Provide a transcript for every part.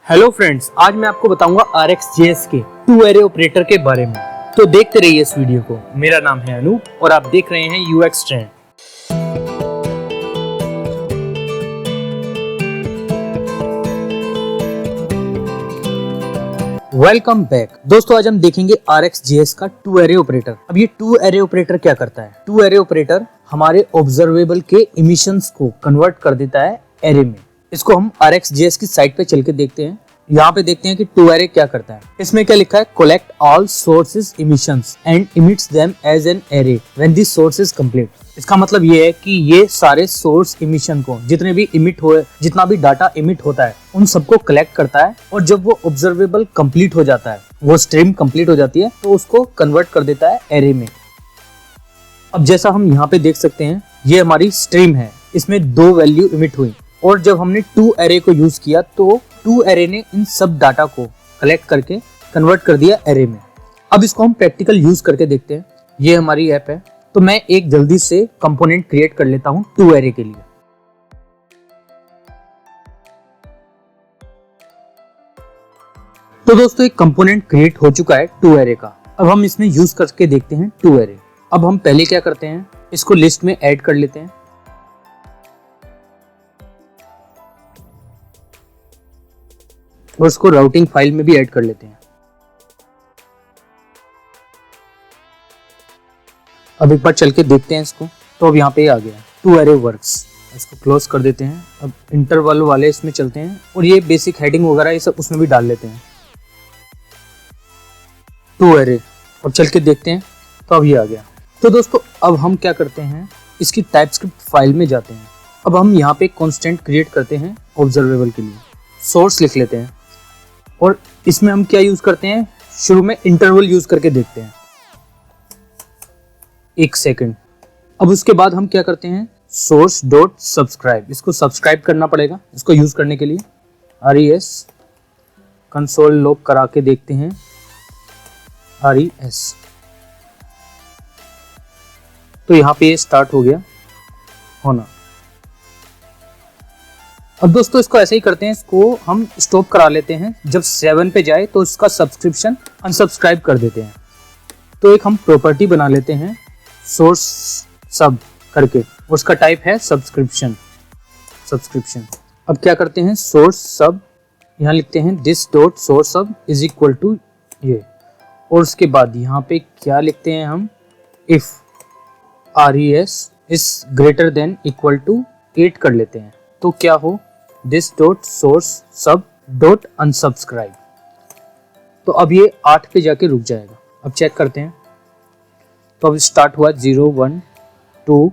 Hello friends, आज मैं आपको बताऊंगा RxJS के टू एरे ऑपरेटर के बारे में। तो देखते रहिए इस वीडियो को। मेरा नाम है अनूप और आप देख रहे हैं UX ट्रेंड। वेलकम बैक दोस्तों, आज हम देखेंगे RxJS का टू एरे ऑपरेटर। अब ये टू एरे ऑपरेटर क्या करता है? टू एरे ऑपरेटर हमारे ऑब्जर्वेबल के इमिशंस को कन्वर्ट कर देता है एरे में। इसको हम RxJS की साइट पे चल के देखते हैं। यहाँ पे देखते हैं कि टू एरे क्या करता है। इसमें क्या लिखा है? Collect all sources emissions and emits them as an array when this source is complete. इसका मतलब ये है कि ये सारे सोर्स इमिशन को जितने भी इमिट हुए, जितना भी डाटा इमिट होता है, उन सबको कलेक्ट करता है और जब वो ऑब्जर्वेबल कंप्लीट हो जाता है, वो स्ट्रीम कंप्लीट हो जाती है, तो उसको कन्वर्ट कर देता है एरे में। अब जैसा हम यहाँ पे देख सकते हैं, ये हमारी स्ट्रीम है, इसमें दो वैल्यू इमिट हुई और जब हमने टू एरे को यूज किया तो टू एरे ने इन सब डाटा को कलेक्ट करके कन्वर्ट कर दिया एरे में। अब इसको हम प्रैक्टिकल यूज करके देखते हैं। ये हमारी ऐप है, तो मैं एक जल्दी से कंपोनेंट क्रिएट कर लेता हूं टू एरे के लिए। तो दोस्तों, एक कंपोनेंट क्रिएट हो चुका है टू एरे का। अब हम इसमें यूज करके देखते हैं टू एरे। अब हम पहले क्या करते हैं, इसको लिस्ट में ऐड कर लेते हैं और उसको राउटिंग फाइल में भी ऐड कर लेते हैं। अब एक बार चल के देखते हैं इसको। तो अब यहाँ पे आ गया टू एरे वर्क्स। इसको क्लोज कर देते हैं। अब इंटरवल वाले इसमें चलते हैं और ये बेसिक हेडिंग वगैरह ये सब उसमें भी डाल लेते हैं टू एरे। अब चल के देखते हैं, तो अब ये आ गया। तो दोस्तों, अब हम क्या करते हैं, इसकी टाइपस्क्रिप्ट फाइल में जाते हैं। अब हम यहाँ पे कॉन्स्टेंट क्रिएट करते हैं ऑब्जर्वेबल के लिए। सोर्स लिख लेते हैं और इसमें हम क्या यूज करते हैं, शुरू में इंटरवल यूज करके देखते हैं, 1 सेकंड। अब उसके बाद हम क्या करते हैं, सोर्स डॉट सब्सक्राइब। इसको सब्सक्राइब करना पड़ेगा इसको यूज करने के लिए। RES कंसोल लॉग करा के देखते हैं, RES। तो यहाँ पे ये स्टार्ट हो गया होना। अब दोस्तों, इसको ऐसे ही करते हैं, इसको हम स्टॉप करा लेते हैं। जब 7 पे जाए तो इसका सब्सक्रिप्शन अनसब्सक्राइब कर देते हैं। तो एक हम प्रॉपर्टी बना लेते हैं सोर्स सब करके, उसका टाइप है सब्सक्रिप्शन। अब क्या करते हैं, सोर्स सब यहाँ लिखते हैं दिस डॉट सोर्स सब इज इक्वल टू ये, और उसके बाद यहाँ पे क्या लिखते हैं हम, if RES is greater than equal to 8 कर लेते हैं। तो क्या हो, this dot source sub dot unsubscribe. तो अब ये 8 पे जाके रुक जाएगा। अब चेक करते हैं। तो अब स्टार्ट हुआ 0 1 2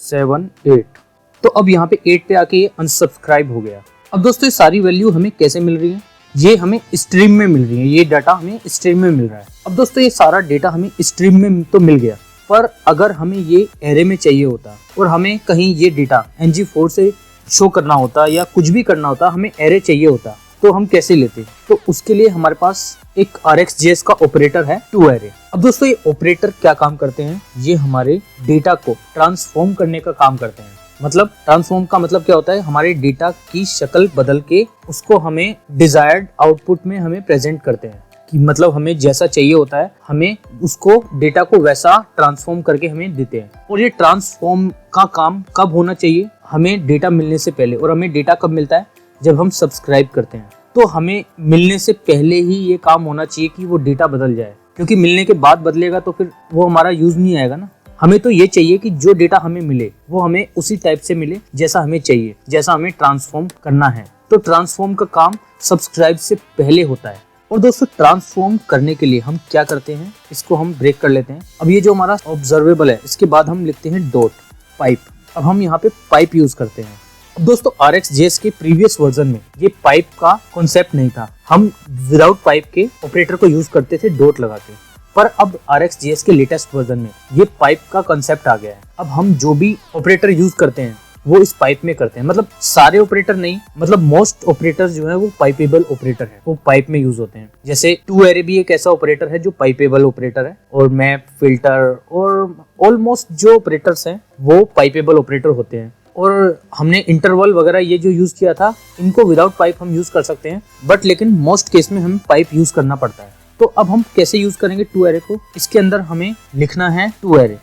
7 8। तो अब यहाँ पे 8 पे आके ये अनसब्सक्राइब हो गया। अब दोस्तों, ये सारी वैल्यू हमें कैसे मिल रही है? ये हमें स्ट्रीम में मिल रही है। ये डाटा हमें स्ट्रीम में मिल रहा है। अब दोस्तों, ये सारा डेटा हमें स्ट्रीम में तो मिल गया, पर अगर हमें ये एरे में चाहिए होता और हमें कहीं ये डेटा ng4 से शो करना होता या कुछ भी करना होता, हमें एरे चाहिए होता, तो हम कैसे लेते? तो उसके लिए हमारे पास एक RxJS का ऑपरेटर है टू एरे। अब दोस्तों, ये ऑपरेटर क्या काम करते हैं, ये हमारे डेटा को ट्रांसफॉर्म करने का काम करते हैं। मतलब ट्रांसफॉर्म का मतलब क्या होता है, हमारे डेटा की शक्ल बदल के उसको हमें डिजायर्ड आउटपुट में हमें प्रेजेंट करते हैं। कि मतलब हमें जैसा चाहिए होता है, हमें उसको डेटा को वैसा ट्रांसफॉर्म करके हमें देते हैं। और ये ट्रांसफॉर्म का काम कब होना चाहिए, हमें डेटा मिलने से पहले। और हमें डेटा कब मिलता है, जब हम सब्सक्राइब करते हैं। तो हमें मिलने से पहले ही ये काम होना चाहिए कि वो डेटा बदल जाए, क्योंकि मिलने के बाद बदलेगा तो फिर वो हमारा यूज नहीं आएगा ना। हमें तो ये चाहिए कि जो डेटा हमें मिले वो हमें उसी टाइप से मिले जैसा हमें चाहिए, जैसा हमें ट्रांसफॉर्म करना है। तो ट्रांसफॉर्म का काम सब्सक्राइब से पहले होता है। और दोस्तों, ट्रांसफॉर्म करने के लिए हम क्या करते हैं, इसको हम ब्रेक कर लेते हैं। अब ये जो हमारा ऑब्जर्वेबल है, इसके बाद हम लिखते हैं डॉट पाइप। अब हम यहाँ पे पाइप यूज करते हैं। अब दोस्तों, RxJS के प्रीवियस वर्जन में ये पाइप का कॉन्सेप्ट नहीं था। हम विदाउट पाइप के ऑपरेटर को यूज करते थे डॉट लगा के। पर अब RxJS के लेटेस्ट वर्जन में ये पाइप का कॉन्सेप्ट आ गया है। अब हम जो भी ऑपरेटर यूज करते हैं वो इस पाइप में करते हैं। मतलब सारे ऑपरेटर नहीं, मतलब मोस्ट ऑपरेटर जो है वो पाइपेबल ऑपरेटर है, वो पाइप में यूज होते हैं। जैसे टू एरे भी एक ऐसा ऑपरेटर है जो पाइपेबल ऑपरेटर है, और मैप, फिल्टर और ऑलमोस्ट जो ऑपरेटर्स हैं वो पाइपेबल ऑपरेटर होते हैं। और हमने इंटरवल वगैरह ये जो यूज किया था, इनको विदाउट पाइप हम यूज कर सकते हैं, बट लेकिन मोस्ट केस में हमें पाइप यूज करना पड़ता है। तो अब हम कैसे यूज करेंगे टू एरे को? इसके अंदर हमें लिखना है टू एरे।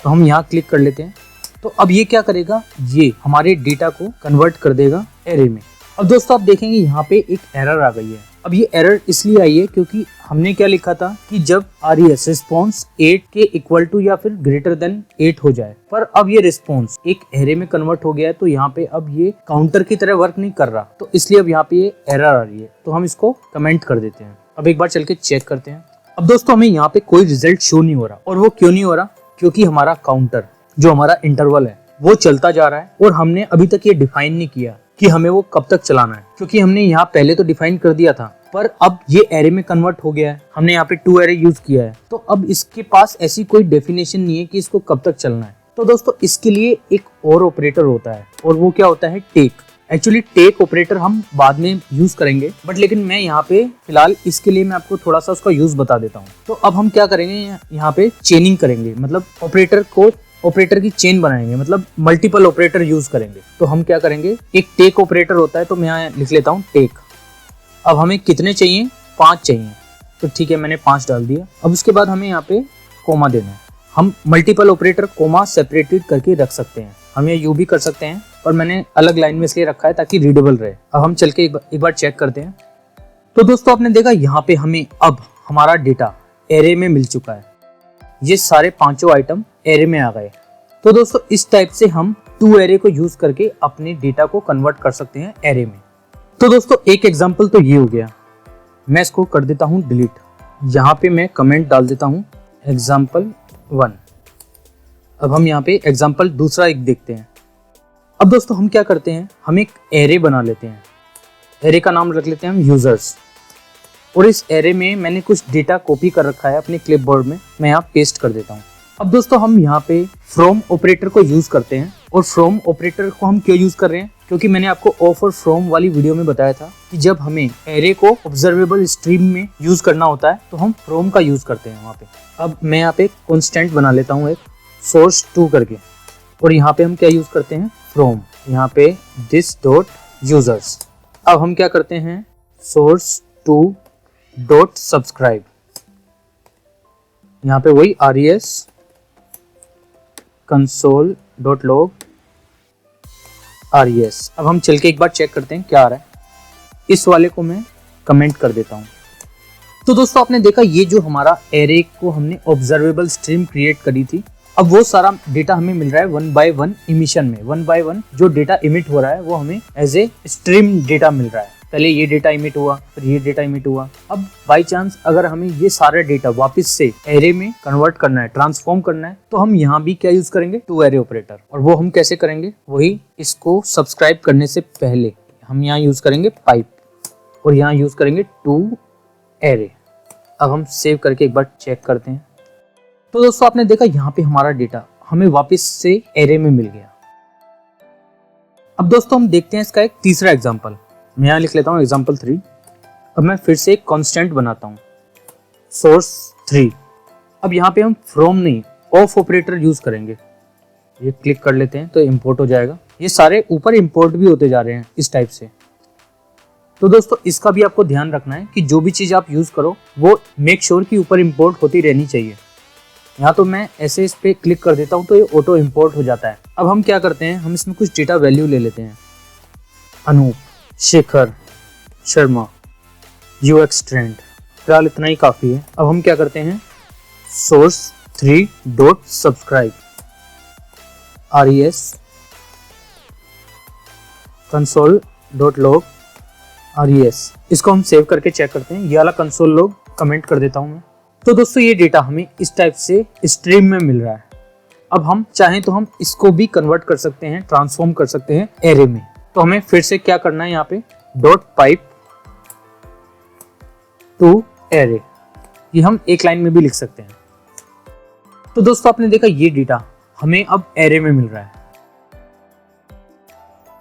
तो हम यहाँ क्लिक कर लेते हैं। तो अब ये क्या करेगा, ये हमारे डेटा को कन्वर्ट कर देगा एरे में। अब दोस्तों आप देखेंगे यहाँ पे एक एरर आ गई है। अब ये एरर इसलिए आई है क्योंकि हमने क्या लिखा था कि जब RES रिस्पॉन्स 8 के इक्वल टू या फिर ग्रेटर देन 8 हो जाए, पर अब ये रिस्पॉन्स एक एरे में कन्वर्ट हो गया है, तो यहाँ पे अब ये काउंटर की तरह वर्क नहीं कर रहा, तो इसलिए अब यहाँ पे ये एरर आ रही है। तो हम इसको कमेंट कर देते हैं। अब एक बार चल के चेक करते हैं। अब दोस्तों हमें यहाँ पे कोई रिजल्ट शो नहीं हो रहा, और वो क्यों नहीं हो रहा? क्योंकि हमारा काउंटर जो हमारा इंटरवल है वो चलता जा रहा है, और हमने अभी तक ये डिफाइन नहीं किया कि हमें वो कब तक चलाना है, क्योंकि हमने यहाँ पहले तो डिफाइन कर दिया था, पर अब ये एरे में कन्वर्ट हो गया है, हमने यहाँ पे टू एरे यूज किया है, तो अब इसके पास ऐसी कोई डेफिनेशन नहीं है कि इसको कब तक चलना है। तो दोस्तों इसके लिए एक और ऑपरेटर होता है, और वो क्या होता है? टेक। एक्चुअली टेक ऑपरेटर हम बाद में यूज करेंगे, बट लेकिन मैं यहाँ पे फिलहाल इसके लिए मैं आपको थोड़ा सा उसका यूज बता देता हूँ। तो अब हम क्या करेंगे, यहाँ पे चेनिंग करेंगे, मतलब ऑपरेटर की चेन बनाएंगे, मतलब मल्टीपल ऑपरेटर यूज करेंगे। तो हम क्या करेंगे, एक टेक ऑपरेटर होता है, तो मैं यहाँ लिख लेता हूँ टेक। अब हमें कितने चाहिए? 5 चाहिए, तो ठीक है मैंने 5 डाल दिया। अब उसके बाद हमें यहाँ पे कोमा देना है। हम मल्टीपल ऑपरेटर कोमा सेपरेटेड करके रख सकते हैं, हम ये यू भी कर सकते हैं, और मैंने अलग लाइन में इसलिए रखा है ताकि रीडेबल रहे। अब हम चल के एक बार चेक करते हैं। तो दोस्तों आपने देखा यहाँ पे हमें अब हमारा डेटा एरे में मिल चुका है, ये सारे 5 आइटम एरे में आ गए। तो दोस्तों इस टाइप से हम टू एरे को यूज करके अपने डेटा को कन्वर्ट कर सकते हैं एरे में। तो दोस्तों एक एग्जांपल तो ये हो गया, मैं इसको कर देता हूँ डिलीट। यहाँ पे मैं कमेंट डाल देता हूँ example1। अब हम यहाँ पे एग्जांपल दूसरा एक देखते हैं। अब दोस्तों हम क्या करते हैं, हम एक एरे बना लेते हैं, एरे का नाम रख लेते हैं हम यूजर्स, और इस एरे में मैंने कुछ डेटा कॉपी कर रखा है अपने क्लिपबोर्ड में, मैं यहाँ पेस्ट कर देता हूँ। अब दोस्तों हम यहाँ पे फ्रॉम ऑपरेटर को यूज करते हैं, और फ्रॉम ऑपरेटर को हम क्यों यूज कर रहे हैं? क्योंकि मैंने आपको ऑफ और फ्रॉम वाली वीडियो में बताया था कि जब हमें एरे को ऑब्जर्वेबल स्ट्रीम में यूज करना होता है तो हम फ्रॉम का यूज करते हैं वहाँ पे। अब मैं यहाँ पे कॉन्स्टेंट बना लेता हूँ एक source2 करके, और यहाँ पे हम क्या यूज करते हैं? फ्रॉम, यहाँ पे दिस डॉट यूजर्स। अब हम क्या करते हैं? source2 डॉट सब्सक्राइब, यहाँ पे वही RES console dot log RES। अब हम चल के एक बार चेक करते हैं क्या आ रहा है। इस वाले को मैं कमेंट कर देता हूँ। तो दोस्तों आपने देखा ये जो हमारा एरे को हमने ऑब्जर्वेबल स्ट्रीम क्रिएट करी थी, अब वो सारा डेटा हमें मिल रहा है 1 by 1 इमिशन में। 1 by 1 जो डेटा इमिट हो रहा है वो हमें एज ए स्ट्रीम डेटा मिल रहा है। पहले ये डेटा इमिट हुआ, फिर ये डेटा इमिट हुआ। अब बाई चांस अगर हमें ये सारा डेटा वापस से एरे में कन्वर्ट करना है, ट्रांसफॉर्म करना है, तो हम यहाँ भी क्या यूज करेंगे? To array operator. और वो हम कैसे करेंगे? वही इसको सब्सक्राइब करने से पहले हम यहाँ यूज करेंगे पाइप, और यहाँ यूज करेंगे टू एरे। अब हम सेव करके एक बार चेक करते हैं। तो दोस्तों आपने देखा यहाँ पे हमारा डेटा हमें वापस से एरे में मिल गया। अब दोस्तों हम देखते हैं इसका एक तीसरा एग्जाम्पल। मैं यहाँ लिख लेता हूँ example3। अब मैं फिर से एक कांस्टेंट बनाता हूँ source3। अब यहाँ पे हम फ्रॉम नहीं ऑफ ऑपरेटर यूज करेंगे। ये क्लिक कर लेते हैं तो इंपोर्ट हो जाएगा। ये सारे ऊपर इंपोर्ट भी होते जा रहे हैं इस टाइप से। तो दोस्तों इसका भी आपको ध्यान रखना है कि जो भी चीज आप यूज करो वो मेक श्योर कि ऊपर इंपोर्ट होती रहनी चाहिए। यहाँ तो मैं ऐसे इस पे क्लिक कर देता हूँ तो ये ऑटो इंपोर्ट हो जाता है। अब हम क्या करते हैं, हम इसमें कुछ डेटा वैल्यू ले लेते हैं। अनूप, शेखर, शर्मा, UX ट्रेंड, फिलहाल इतना ही काफी है। अब हम क्या करते हैं, source3 dot subscribe RES console dot log RES। इसको हम सेव करके चेक करते हैं। ये वाला कंसोल लॉग कमेंट कर देता हूं मैं। तो दोस्तों ये डेटा हमें इस टाइप से स्ट्रीम में मिल रहा है। अब हम चाहें तो हम इसको भी कन्वर्ट कर सकते हैं, ट्रांसफॉर्म कर सकते हैं एरे में। तो हमें फिर से क्या करना है, यहाँ पे डॉट पाइप टू एरे, ये हम एक लाइन में भी लिख सकते हैं। तो दोस्तों आपने देखा ये डेटा हमें अब एरे में मिल रहा है।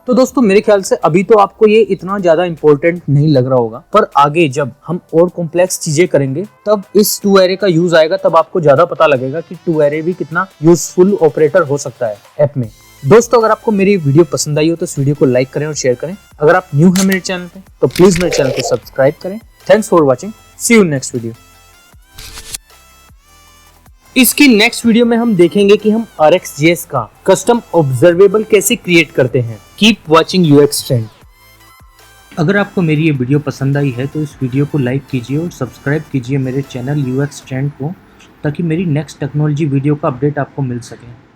तो दोस्तों मेरे ख्याल से अभी तो आपको ये इतना ज्यादा इंपॉर्टेंट नहीं लग रहा होगा, पर आगे जब हम और कॉम्प्लेक्स चीजें करेंगे तब इस टू एरे का यूज आएगा, तब आपको ज्यादा पता लगेगा कि टू एरे भी कितना यूजफुल ऑपरेटर हो सकता है ऐप में। दोस्तों अगर आपको मेरी वीडियो पसंद आई हो तो इस वीडियो को लाइक करें और शेयर करें। अगर आप न्यू हैं मेरे चैनल पे तो प्लीज मेरे चैनल को सब्सक्राइब करें। Thanks for watching, see you next video. इसकी नेक्स्ट वीडियो में हम देखेंगे कि हम RxJS का कस्टम ऑब्जर्वेबल कैसे क्रिएट करते हैं। Keep watching UX trend. अगर आपको मेरी ये वीडियो पसंद आई है तो इस वीडियो को लाइक कीजिए और सब्सक्राइब कीजिए मेरे चैनल UX ट्रेंड को, ताकि मेरी नेक्स्ट टेक्नोलॉजी वीडियो का अपडेट आपको मिल सके।